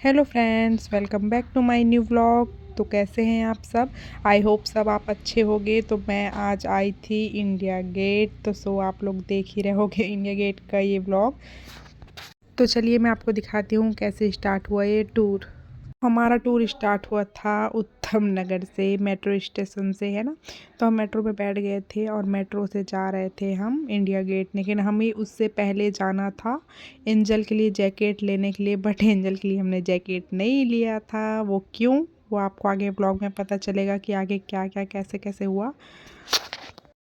Hello friends, welcome back to my new vlog. तो कैसे हैं आप सब? आई होप सब आप अच्छे होंगे। तो मैं आज आई थी इंडिया गेट, तो आप लोग देख ही रहे होगे इंडिया गेट का ये व्लॉग। तो चलिए मैं आपको दिखाती हूँ कैसे स्टार्ट हुआ ये टूर। हमारा टूर स्टार्ट हुआ था उत्तम नगर से, मेट्रो स्टेशन से, है ना। तो हम मेट्रो में बैठ गए थे और मेट्रो से जा रहे थे हम इंडिया गेट। लेकिन हमें उससे पहले जाना था एंजल के लिए जैकेट लेने के लिए, बट एंजल के लिए हमने जैकेट नहीं लिया था। वो क्यों, वो आपको आगे ब्लॉग में पता चलेगा कि आगे क्या क्या कैसे कैसे हुआ।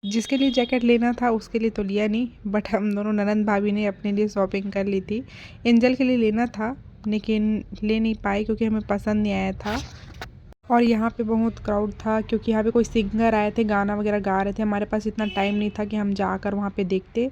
जिसके लिए जैकेट लेना था उसके लिए तो लिया नहीं, बट हम दोनों ननंद भाभी ने अपने लिए शॉपिंग कर ली थी। एंजल के लिए लेना था लेकिन ले नहीं पाए क्योंकि हमें पसंद नहीं आया था। और यहाँ पे बहुत क्राउड था क्योंकि यहाँ पे कोई सिंगर आए थे, गाना वगैरह गा रहे थे। हमारे पास इतना टाइम नहीं था कि हम जाकर वहाँ पे देखते।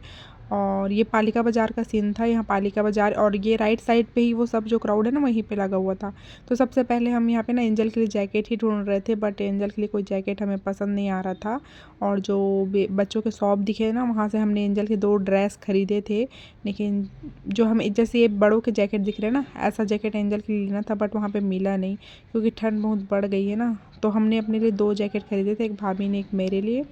और ये पालिका बाज़ार का सीन था, यहाँ पालिका बाज़ार, और ये राइट साइड पे ही वो सब जो क्राउड है ना वहीं पे लगा हुआ था। तो सबसे पहले हम यहाँ पे ना एंजल के लिए जैकेट ही ढूंढ रहे थे, बट एंजल के लिए कोई जैकेट हमें पसंद नहीं आ रहा था। और जो बच्चों के शॉप दिखे ना वहाँ से हमने एंजल के 2 ड्रेस खरीदे थे। लेकिन जो हमें जैसे ये बड़ों के जैकेट दिख रहे हैं ना, ऐसा जैकेट एंजल के लिए लेना था, बट वहाँ पर मिला नहीं क्योंकि ठंड बहुत बढ़ गई है ना। तो हमने अपने लिए 2 जैकेट खरीदे थे, एक भाभी ने एक मेरे लिए।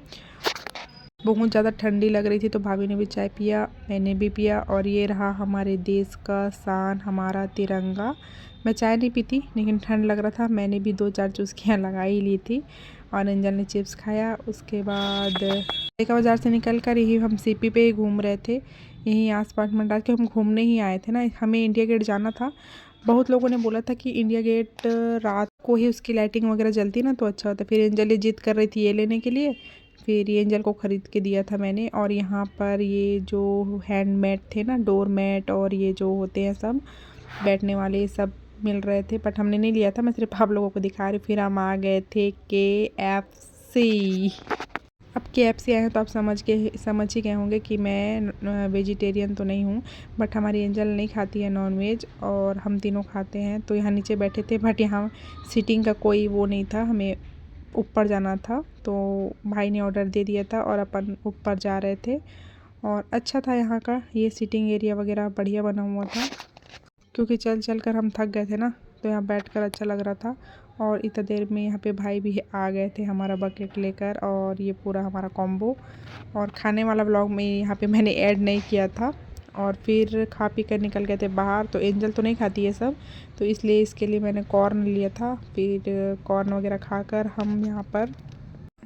बहुत ज़्यादा ठंडी लग रही थी तो भाभी ने भी चाय पिया, मैंने भी पिया। और ये रहा हमारे देश का शान, हमारा तिरंगा। मैं चाय नहीं पीती लेकिन ठंड लग रहा था, मैंने भी 2-4 चुस्कियाँ लगा ही ली थी। और एंजल ने चिप्स खाया। उसके बाद पालिका बाज़ार से निकल कर यही हम सीपी पे ही घूम रहे थे। यहीं आसपास मंडा के हम घूमने ही आए थे ना, हमें इंडिया गेट जाना था। बहुत लोगों ने बोला था कि इंडिया गेट रात को ही उसकी लाइटिंग वगैरह जलती ना तो अच्छा होता। फिर एंजल ये जिद कर रही थी ये लेने के लिए, फिर ये एंजल को ख़रीद के दिया था मैंने। और यहाँ पर ये जो हैंडमेड थे ना, डोर मैट और ये जो होते हैं सब बैठने वाले, सब मिल रहे थे, बट हमने नहीं लिया था। मैं सिर्फ आप लोगों को दिखा रही हूँ। फिर हम आ गए थे KFC। अब KFC आए हैं तो आप समझ ही गए होंगे कि मैं वेजिटेरियन तो नहीं हूँ, बट हमारी एंजल नहीं खाती है नॉन वेज और हम तीनों खाते हैं। तो यहाँ नीचे बैठे थे, बट यहाँ सीटिंग का कोई वो नहीं था, हमें ऊपर जाना था। तो भाई ने ऑर्डर दे दिया था और अपन ऊपर जा रहे थे। और अच्छा था यहाँ का ये सीटिंग एरिया वगैरह, बढ़िया बना हुआ था क्योंकि चल चल कर हम थक गए थे ना, तो यहाँ बैठकर अच्छा लग रहा था। और इतनी देर में यहाँ पे भाई भी आ गए थे हमारा बकेट लेकर, और ये पूरा हमारा कॉम्बो। और खाने वाला व्लॉग में यहाँ पे मैंने ऐड नहीं किया था। और फिर खा पी कर निकल गए थे बाहर। तो एंजल तो नहीं खाती है सब, तो इसलिए इसके लिए मैंने कॉर्न लिया था। फिर कॉर्न वगैरह खाकर हम यहाँ पर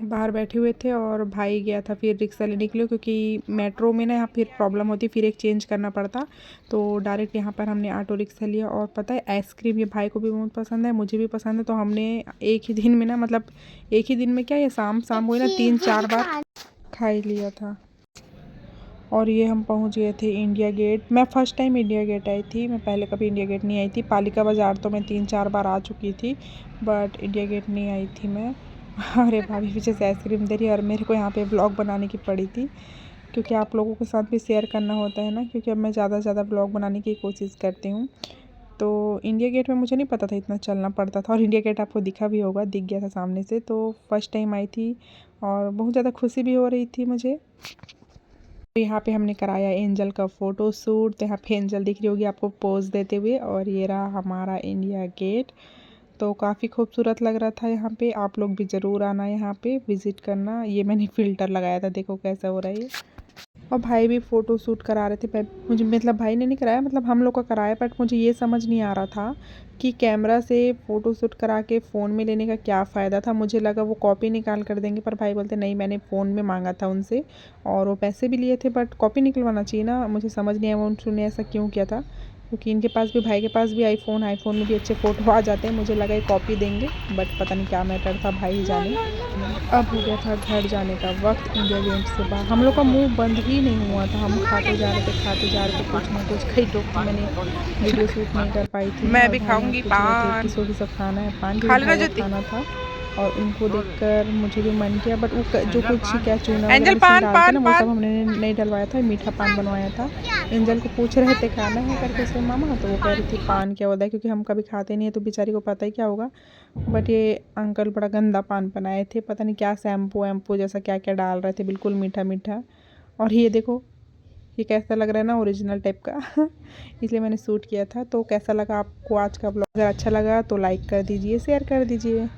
बाहर बैठे हुए थे और भाई गया था फिर रिक्शा लेने के लिए, क्योंकि मेट्रो में ना यहाँ फिर प्रॉब्लम होती, फिर एक चेंज करना पड़ता। तो डायरेक्ट यहाँ पर हमने ऑटो रिक्शा लिया। और पता है आइसक्रीम ये भाई को भी बहुत पसंद है, मुझे भी पसंद है। तो हमने एक ही दिन में ना, मतलब एक ही दिन में क्या, ये शाम शाम हुई ना 3-4 बार खा ही लिया था। और ये हम पहुंच गए थे इंडिया गेट। मैं फ़र्स्ट टाइम इंडिया गेट आई थी, मैं पहले कभी इंडिया गेट नहीं आई थी। पालिका बाज़ार तो मैं 3-4 बार आ चुकी थी, बट इंडिया गेट नहीं आई थी मैं। अरे भाभी पीछे से आइसक्रीम दे रही है, और मेरे को यहाँ पे व्लॉग बनाने की पड़ी थी क्योंकि आप लोगों के साथ भी शेयर करना होता है ना, क्योंकि अब मैं ज़्यादा से ज़्यादा व्लॉग बनाने की कोशिश करती हूँ। तो इंडिया गेट में मुझे नहीं पता था इतना चलना पड़ता था, और इंडिया गेट आपको दिखा भी होगा, दिख गया था सामने से। तो फर्स्ट टाइम आई थी और बहुत ज़्यादा खुशी भी हो रही थी मुझे। तो यहाँ पे हमने कराया एंजल का फ़ोटो शूट। तो यहाँ पे एंजल दिख रही होगी आपको पोज देते हुए। और ये रहा हमारा इंडिया गेट। तो काफ़ी खूबसूरत लग रहा था यहाँ पे। आप लोग भी ज़रूर आना, यहाँ पे विज़िट करना। ये मैंने फ़िल्टर लगाया था, देखो कैसा हो रहा है ये। और भाई भी फ़ोटो शूट करा रहे थे। मुझे मतलब भाई ने नहीं कराया, मतलब हम लोग का कराया, बट मुझे ये समझ नहीं आ रहा था कि कैमरा से फ़ोटो शूट करा के फ़ोन में लेने का क्या फ़ायदा था। मुझे लगा वो कॉपी निकाल कर देंगे, पर भाई बोलते नहीं, मैंने फ़ोन में मांगा था उनसे और वो पैसे भी लिए थे, बट कॉपी निकलवाना चाहिए ना। मुझे समझ नहीं आया उन्होंने ऐसा क्यों किया था, क्योंकि इनके पास भी, भाई के पास भी आईफ़ोन में भी अच्छे फ़ोटो आ जाते हैं। मुझे लगा ये कॉपी देंगे, बट पता नहीं क्या मैटर था, भाई ही जाने। अब हो गया था घर जाने का वक्त। इंडिया गेट से बाहर हम लोग का मुंह बंद ही नहीं हुआ था, हम खाते जा रहे थे कुछ ना कुछ। कई लोग तो मैंने वीडियो शूट नहीं कर पाई थी। मैं भी खाऊंगी पान, किसको किसको खाना है पान, क्योंकि भाई को खाना था और उनको देखकर मुझे भी मन किया। बट वो जो कुछ क्या चूना वगैरह इसमें डालते ना, वो सब हमने नहीं डलवाया था, मीठा पान बनवाया था। एंजल को पूछ रहे थे खाना है करके उसके मामा, तो वो कह रही थी पान क्या होता है, क्योंकि हम कभी खाते नहीं है तो बेचारी को पता ही क्या होगा। बट ये अंकल बड़ा गंदा पान बनाए थे, पता नहीं क्या शैम्पू वैम्पू जैसा क्या क्या डाल रहे थे, बिल्कुल मीठा मीठा। और ये देखो ये कैसा लग रहा है ना, ओरिजिनल टाइप का इसलिए मैंने शूट किया था। तो कैसा लगा आपको आज का ब्लॉग? अगर अच्छा लगा तो लाइक कर दीजिए, शेयर कर दीजिए।